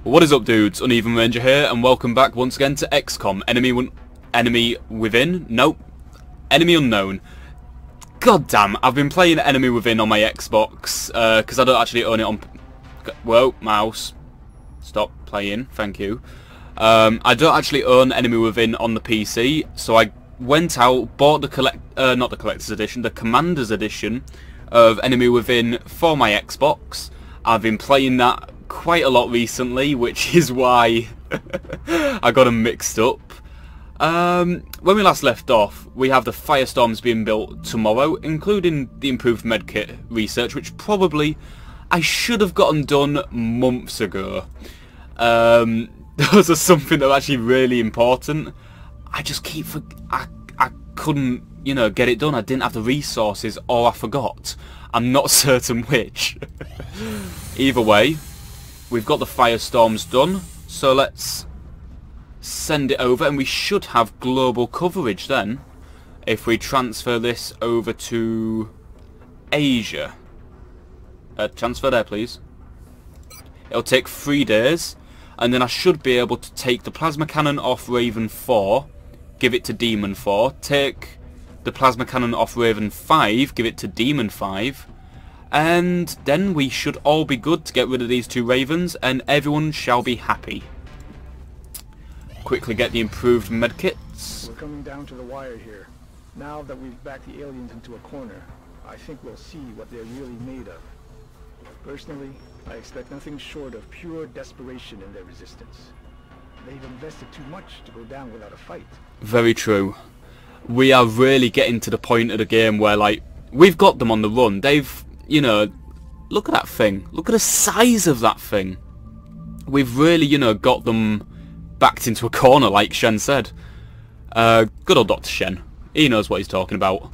What is up, dudes? UnevenRanger here, and welcome back once again to XCOM. Enemy Within? Nope. Enemy Unknown. God damn, I've been playing Enemy Within on my Xbox, because I don't actually own it on... Whoa, mouse. Stop playing, thank you. I don't actually own Enemy Within on the PC, so I went out, bought the not the Collector's Edition, the Commander's Edition of Enemy Within for my Xbox. I've been playing that quite a lot recently, which is why I got them mixed up. When we last left off, we have the firestorms being built tomorrow, including the improved medkit research, which probably I should have gotten done months ago. Those are something that are actually really important. I just keep I couldn't, you know, get it done. I didn't have the resources, or I forgot. I'm not certain which. Either way, we've got the firestorms done, so let's send it over, and we should have global coverage then if we transfer this over to Asia. Transfer there, please. It'll take 3 days, and then I should be able to take the plasma cannon off Raven 4, give it to Demon 4, take the plasma cannon off Raven 5, give it to Demon 5, and then we should all be good to get rid of these 2 Ravens, and everyone shall be happy. Quickly get the improved medkits. We're coming down to the wire here. Now that we've backed the aliens into a corner, I think we'll see what they're really made of. Personally, I expect nothing short of pure desperation in their resistance. They've invested too much to go down without a fight. Very true. We are really getting to the point of the game where, like, we've got them on the run. They've, you know, look at that thing. Look at the size of that thing. We've really, you know, got them backed into a corner, like Shen said. Good old Dr. Shen. He knows what he's talking about.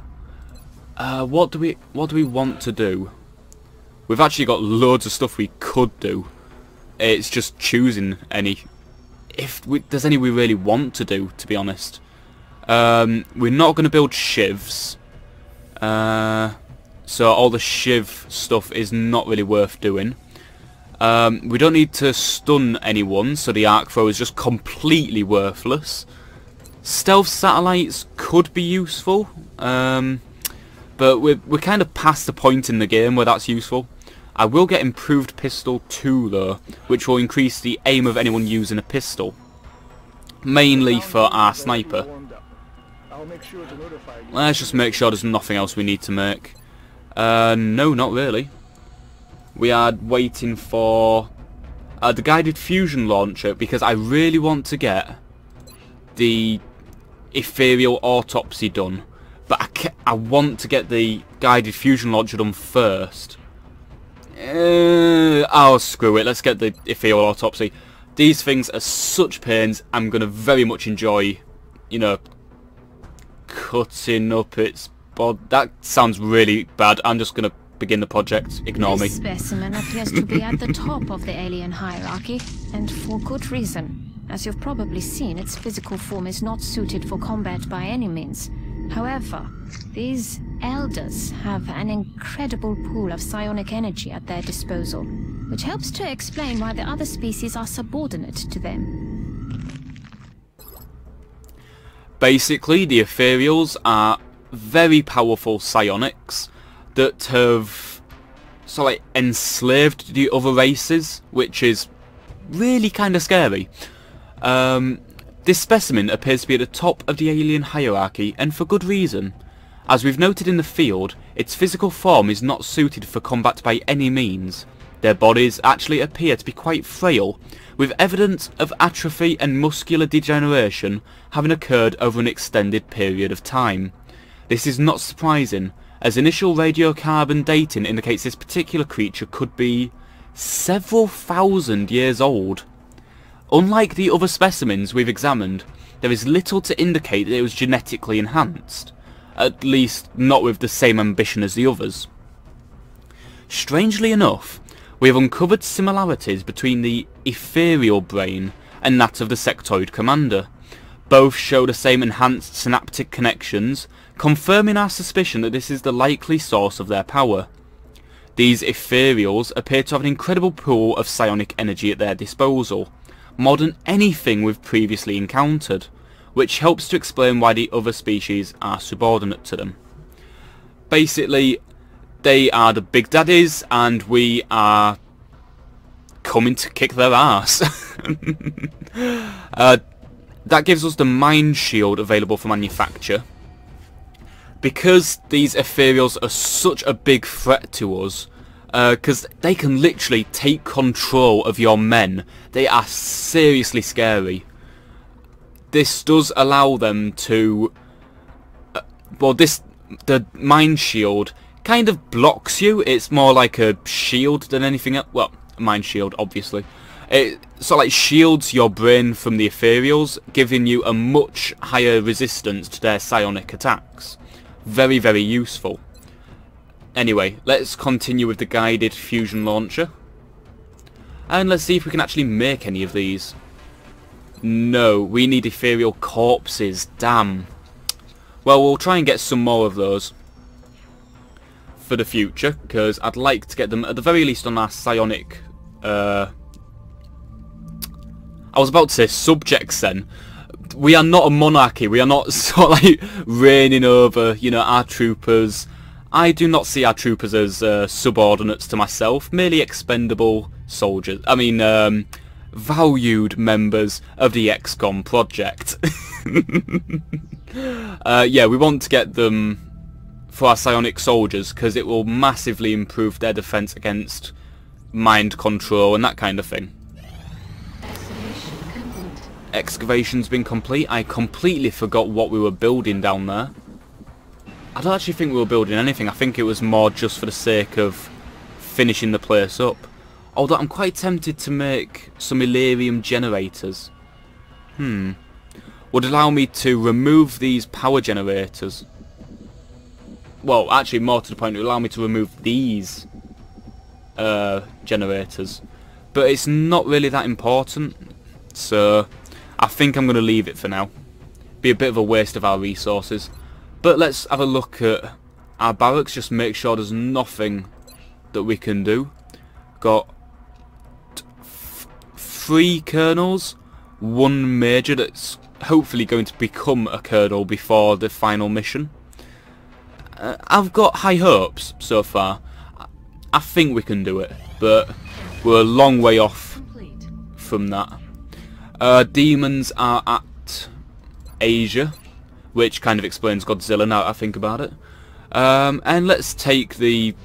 What do we want to do? We've actually got loads of stuff we could do. It's just choosing any. There's any we really want to do, to be honest. We're not going to build shivs. So all the shiv stuff is not really worth doing. We don't need to stun anyone, so the arc throw is just completely worthless. Stealth satellites could be useful, but we're kind of past the point in the game where that's useful. I will get improved pistol 2 though, which will increase the aim of anyone using a pistol, mainly for our sniper. Let's just make sure there's nothing else we need to make. No, not really. We are waiting for the guided fusion launcher, because I really want to get the ethereal autopsy done, but I want to get the guided fusion launcher done first. Oh, screw it, let's get the ethereal autopsy. These things are such pains. I'm going to very much enjoy, you know, cutting up its body. That sounds really bad. I'm just going to begin the project. Ignore me. This specimen appears to be at the top of the alien hierarchy, and for good reason. As you've probably seen, its physical form is not suited for combat by any means. However, these elders have an incredible pool of psionic energy at their disposal, which helps to explain why the other species are subordinate to them. Basically, the ethereals are very powerful psionics that have sort of like enslaved the other races, which is really kind of scary. This specimen appears to be at the top of the alien hierarchy, and for good reason. As we've noted in the field, its physical form is not suited for combat by any means. Their bodies actually appear to be quite frail, with evidence of atrophy and muscular degeneration having occurred over an extended period of time. This is not surprising, as initial radiocarbon dating indicates this particular creature could be several thousand years old. Unlike the other specimens we've examined, there is little to indicate that it was genetically enhanced, at least not with the same ambition as the others. Strangely enough, we have uncovered similarities between the ethereal brain and that of the sectoid commander. Both show the same enhanced synaptic connections, confirming our suspicion that this is the likely source of their power. these ethereals appear to have an incredible pool of psionic energy at their disposal, more than anything we've previously encountered, which helps to explain why the other species are subordinate to them. Basically, they are the big daddies, and we are coming to kick their ass. That gives us the mind shield available for manufacture. Because these ethereals are such a big threat to us, because they can literally take control of your men, they are seriously scary. This does allow them to... the mind shield kind of blocks you. It's more like a shield than anything else. Well, a mind shield, obviously. It sort of like shields your brain from the ethereals, giving you a much higher resistance to their psionic attacks. Very, very useful. Anyway, let's continue with the guided fusion launcher. And let's see if we can actually make any of these. No, we need ethereal corpses, damn. Well, we'll try and get some more of those for the future, because I'd like to get them at the very least on our psionic... I was about to say subjects then. We are not a monarchy, we are not sort of like reigning over, you know, our troopers. I do not see our troopers as subordinates to myself, merely expendable soldiers. I mean, valued members of the XCOM project. Yeah, we want to get them for our psionic soldiers, because it will massively improve their defense against mind control and that kind of thing. Excavation's been complete. I completely forgot what we were building down there. I don't actually think we were building anything. I think it was more just for the sake of finishing the place up. Although I'm quite tempted to make some Illyrium generators. Would allow me to remove these power generators. Well, actually more to the point, it would allow me to remove these generators. But it's not really that important. So I think I'm going to leave it for now. Be a bit of a waste of our resources. But let's have a look at our barracks, just make sure there's nothing that we can do. Got 3 colonels, 1 major that's hopefully going to become a colonel before the final mission. I've got high hopes so far. I think we can do it, but we're a long way off from that. Demons are at Asia, which kind of explains Godzilla now that I think about it. And let's take the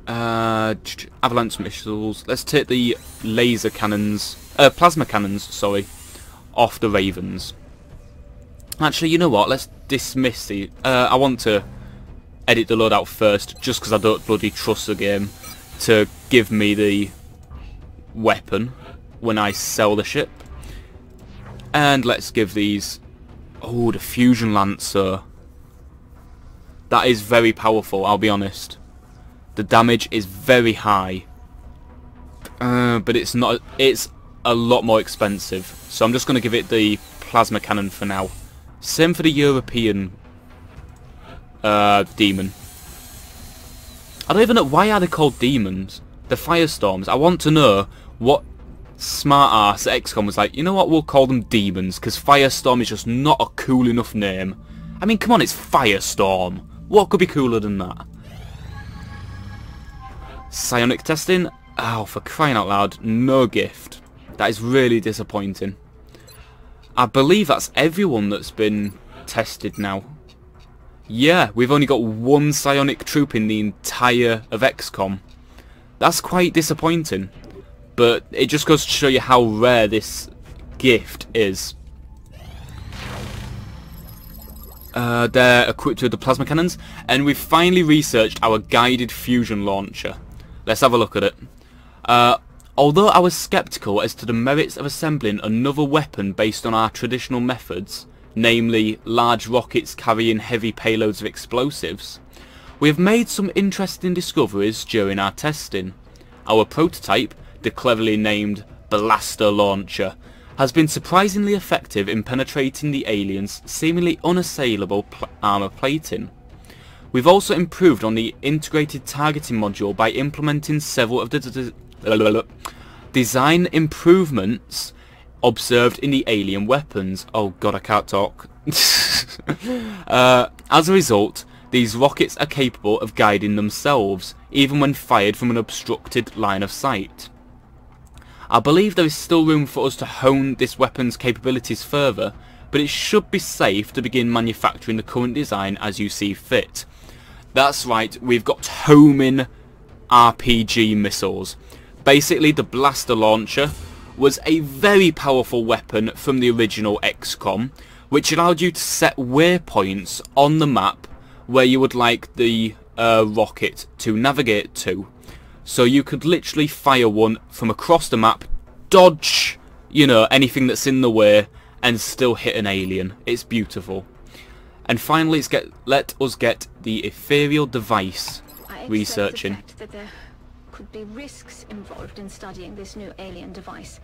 avalanche missiles. Let's take the laser cannons, plasma cannons, sorry, off the Ravens. Actually, you know what? Let's dismiss the... I want to edit the loadout first, just because I don't bloody trust the game to give me the weapon when I sell the ship. And let's give these... Oh, the Fusion Lancer. That is very powerful, I'll be honest. The damage is very high. But it's not... It's a lot more expensive. So I'm just going to give it the plasma cannon for now. Same for the European demon. I don't even know, why are they called demons? The Firestorms. I want to know what smart ass at XCOM was like, you know what, we'll call them demons, because Firestorm is just not a cool enough name. I mean, come on, it's Firestorm. What could be cooler than that? Psionic testing? Oh, for crying out loud, no gift. That is really disappointing. I believe that's everyone that's been tested now. Yeah, we've only got 1 psionic troop in the entire of XCOM. That's quite disappointing. But it just goes to show you how rare this gift is. They're equipped with the plasma cannons, and we've finally researched our guided fusion launcher. Let's have a look at it. Although I was sceptical as to the merits of assembling another weapon based on our traditional methods, namely large rockets carrying heavy payloads of explosives, we have made some interesting discoveries during our testing. Our prototype, the cleverly named Blaster Launcher, has been surprisingly effective in penetrating the aliens' seemingly unassailable armor plating. We've also improved on the integrated targeting module by implementing several of the design improvements observed in the alien weapons. Oh god, I can't talk. As a result, these rockets are capable of guiding themselves, even when fired from an obstructed line of sight. I believe there is still room for us to hone this weapon's capabilities further, but it should be safe to begin manufacturing the current design as you see fit. That's right, we've got homing RPG missiles. Basically, the blaster launcher was a very powerful weapon from the original XCOM, which allowed you to set waypoints on the map where you would like the rocket to navigate to. So you could literally fire one from across the map, dodge, you know, anything that's in the way, and still hit an alien. It's beautiful. And finally, let us get the ethereal device researching. I accept the fact that there could be risks involved in studying this new alien device,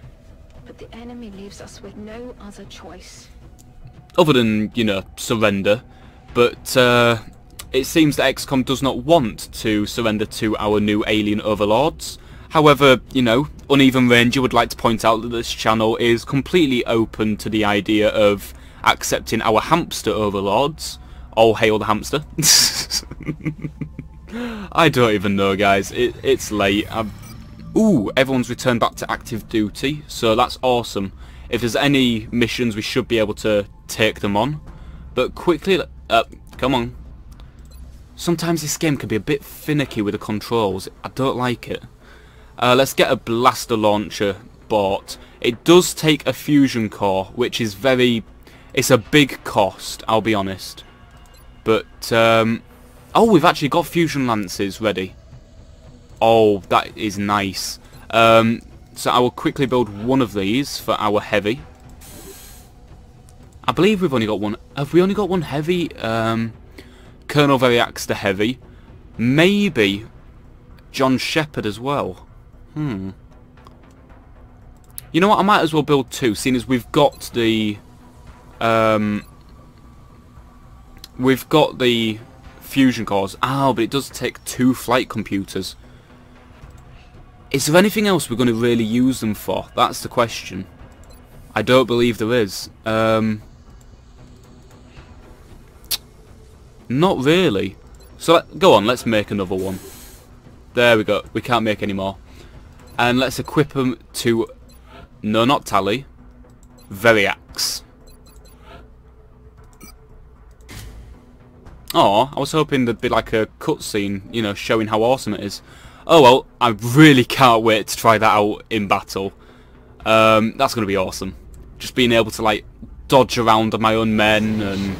but the enemy leaves us with no other choice. Other than, you know, surrender. But it seems that XCOM does not want to surrender to our new alien overlords. However, you know, UnevenRanger would like to point out that this channel is completely open to the idea of accepting our hamster overlords. All hail the hamster. I don't even know, guys. It's late. Ooh, everyone's returned back to active duty, so that's awesome. If there's any missions, we should be able to take them on. But quickly, come on. Sometimes this game can be a bit finicky with the controls. I don't like it. Let's get a blaster launcher bought. It does take a fusion core, which is it's a big cost, I'll be honest. But, oh, we've actually got fusion lances ready. Oh, that is nice. So I will quickly build one of these for our heavy. I believe we've only got one. Have we only got one heavy? Colonel Variax the heavy. Maybe John Shepard as well. You know what? I might as well build two, seeing as we've got the fusion cores. Oh, but it does take 2 flight computers. Is there anything else we're going to really use them for? That's the question. I don't believe there is. Not really. So go on, let's make another one. There we go. We can't make any more. And let's equip them to... No, not Tally. Variax. Oh, I was hoping there'd be like a cutscene, you know, showing how awesome it is. Oh well, I really can't wait to try that out in battle. That's going to be awesome. Just being able to like dodge around on my own men and...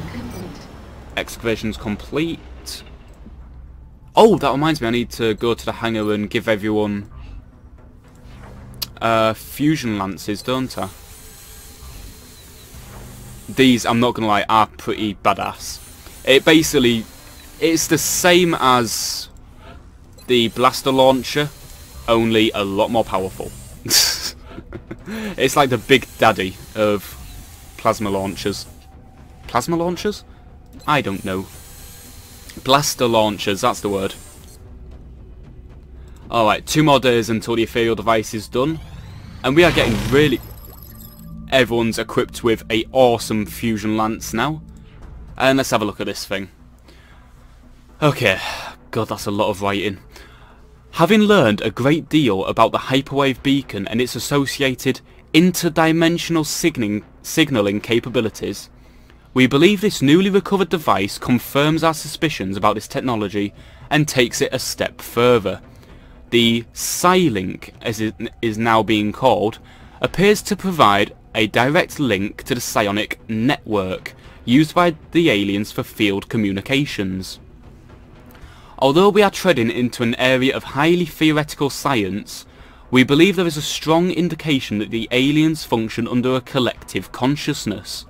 Excavation's complete. Oh, that reminds me, I need to go to the hangar and give everyone fusion lances, don't I? These, I'm not gonna lie, are pretty badass. It's the same as the blaster launcher, only a lot more powerful. It's like the big daddy of plasma launchers. Plasma launchers? I don't know. Blaster launchers, that's the word. Alright, 2 more days until the ethereal device is done. And we are getting really... Everyone's equipped with a awesome fusion lance now. And let's have a look at this thing. Okay, god, that's a lot of writing. Having learned a great deal about the hyperwave beacon and its associated interdimensional signaling capabilities, we believe this newly recovered device confirms our suspicions about this technology and takes it a step further. The Psi-Link, as it is now being called, appears to provide a direct link to the psionic network used by the aliens for field communications. Although we are treading into an area of highly theoretical science, we believe there is a strong indication that the aliens function under a collective consciousness,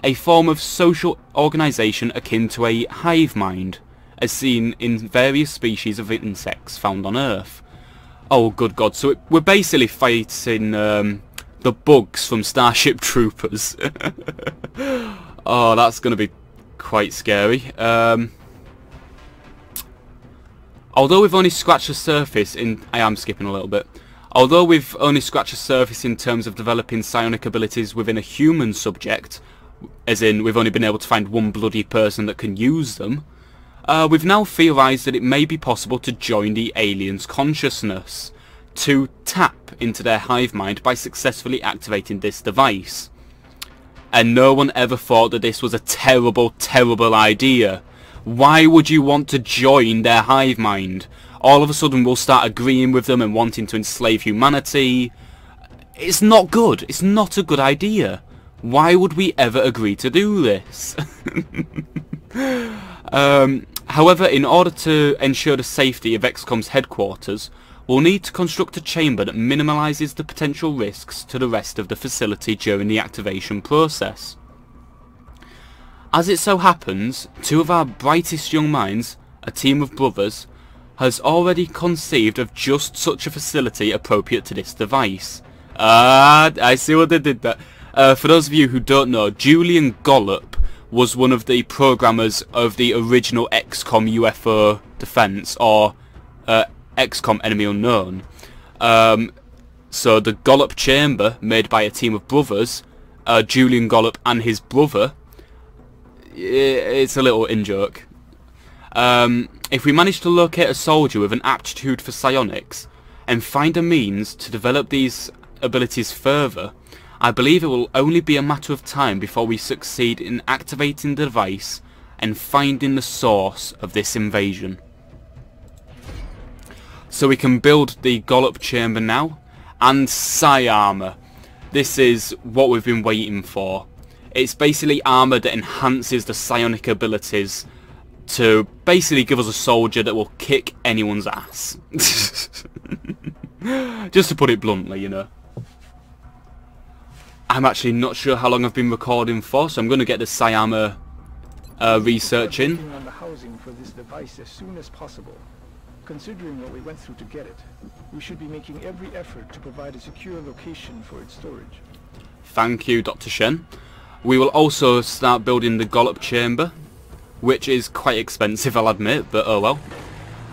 a form of social organisation akin to a hive mind, as seen in various species of insects found on Earth. Oh good god, so we're basically fighting the bugs from Starship Troopers. Oh, that's going to be quite scary. Although we've only scratched the surface in... I am skipping a little bit. Although we've only scratched the surface in terms of developing psionic abilities within a human subject, as in we've only been able to find one bloody person that can use them, we've now theorised that it may be possible to join the aliens' consciousness, to tap into their hive mind by successfully activating this device. And no one ever thought that this was a terrible, terrible idea. Why would you want to join their hive mind? All of a sudden we'll start agreeing with them and wanting to enslave humanity. It's not good. It's not a good idea. Why would we ever agree to do this? However, in order to ensure the safety of XCOM's headquarters, we'll need to construct a chamber that minimalises the potential risks to the rest of the facility during the activation process. As it so happens, two of our brightest young minds, a team of brothers, has already conceived of just such a facility appropriate to this device. I see what they did there. For those of you who don't know, Julian Gollop was one of the programmers of the original XCOM UFO defense, or XCOM Enemy Unknown. So the Gollop chamber, made by a team of brothers, Julian Gollop and his brother, it's a little in-joke. If we manage to locate a soldier with an aptitude for psionics, and find a means to develop these abilities further, I believe it will only be a matter of time before we succeed in activating the device and finding the source of this invasion. So we can build the Gollop chamber now, and psi armor. This is what we've been waiting for. It's basically armor that enhances the psionic abilities to basically give us a soldier that will kick anyone's ass. Just to put it bluntly, you know. I'm actually not sure how long I've been recording for, so I'm going to get the psi armor research in. Working on the housing for this device as soon as possible. Considering what we went through to get it, we should be making every effort to provide a secure location for its storage. Thank you, Dr. Shen. We will also start building the Gollop chamber, which is quite expensive, I'll admit, but oh well.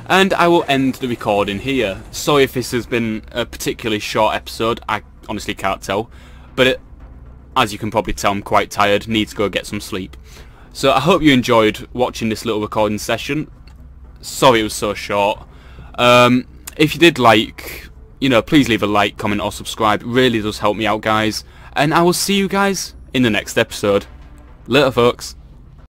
And I will end the recording here. Sorry if this has been a particularly short episode, I honestly can't tell. But as you can probably tell, I'm quite tired, need to go get some sleep. So I hope you enjoyed watching this little recording session. Sorry it was so short. If you did like, you know, please leave a like, comment or subscribe. It really does help me out, guys. And I will see you guys in the next episode. Later, folks.